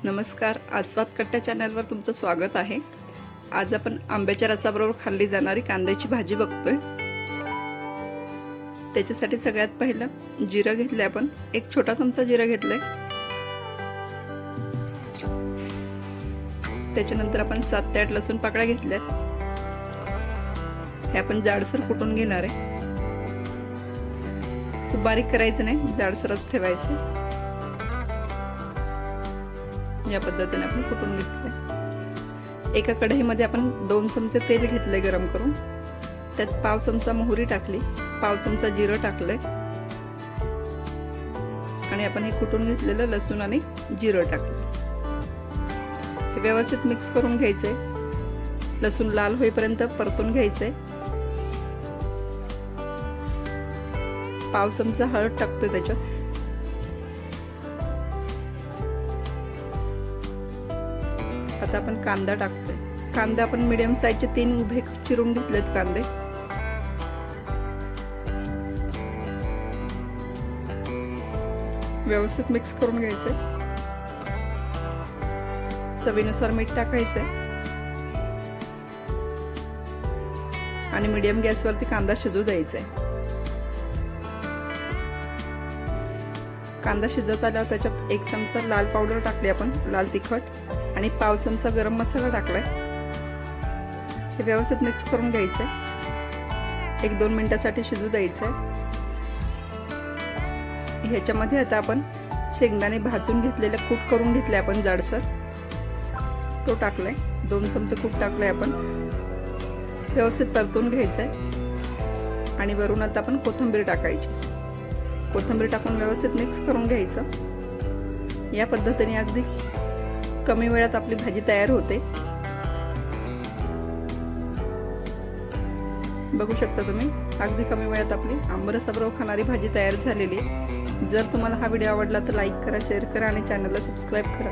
नमस्कार, आस्वाद कट्टा चॅनलवर तुमचं स्वागत आहे। आज आपण आंब्याच्या रसाबरोबर खाल्ली जाणारी कांद्याची भाजी बघतोय। त्याच्यासाठी सगळ्यात पहिलं जिरं घेतलंय आपण, एक छोटा चमचा जिरं घेतलंय। त्याच्यानंतर आपण 7 ते 8 लसूण पाकळ्या घेतल्यात, हे आपण जाडसर कुटून घेणार आहे। खूप बारीक करायचं नाही, जाडसरच ठेवायचं। या पद्धतीने आपण कुटून घेतले। एका कढईमध्ये आपण 2 चमचे तेल घेतले गरम करून, त्यात पाव चमचा मोहरी टाकली, पाव चमचा जिरं टाकले आणि आपण हे कुटून घेतलेलं लसूण आणि जिरं टाकले। हे व्यवस्थित मिक्स करून घ्यायचे, लसूण लाल होईपर्यंत परतून घ्यायचे। पाव चमचा हळद टाकतोय त्याच्यात, आता आपण कांदा टाकतोय। कांदा आपण मीडियम साईजचे 3 उभे चिरून घेतलेत कांदे। व्यवस्थित मिक्स करून घ्यायचे। चवीनुसार मीठ टाकायचंय आणि मीडियम गॅसवरती कांदा शिजू द्यायचा आहे। कांदा शिजत आल्यावर त्याच्यात 1 चमचा लाल पावडर टाकली आपण, लाल तिखट, आणि पाव चमचा गरम मसाला टाकलाय। हे व्यवस्थित मिक्स करून घ्यायचंय, 1-2 मिनिटांसाठी शिजू द्यायचंय। ह्याच्यामध्ये आता आपण शेंगदाणे भाजून घेतलेले कूट करून घेतले आपण जाडसर, तो टाकलाय। 2 चमचे कूट टाकलाय आपण, व्यवस्थित परतून घ्यायचंय आणि वरून आता आपण कोथिंबीर टाकायची। कोथिंबीर टाकून व्यवस्थित मिक्स करून घ्यायचं। या पद्धतीने अगदी कमी वेळात आपली भाजी तयार होते। बघू शकता तुम्ही, अगदी कमी वेळात आपली आंबरसाबरोबर खाणारी भाजी तयार झालेली आहे। जर तुम्हाला हा व्हिडिओ आवडला तर लाईक करा, शेअर करा आणि चॅनलला सबस्क्राईब करा।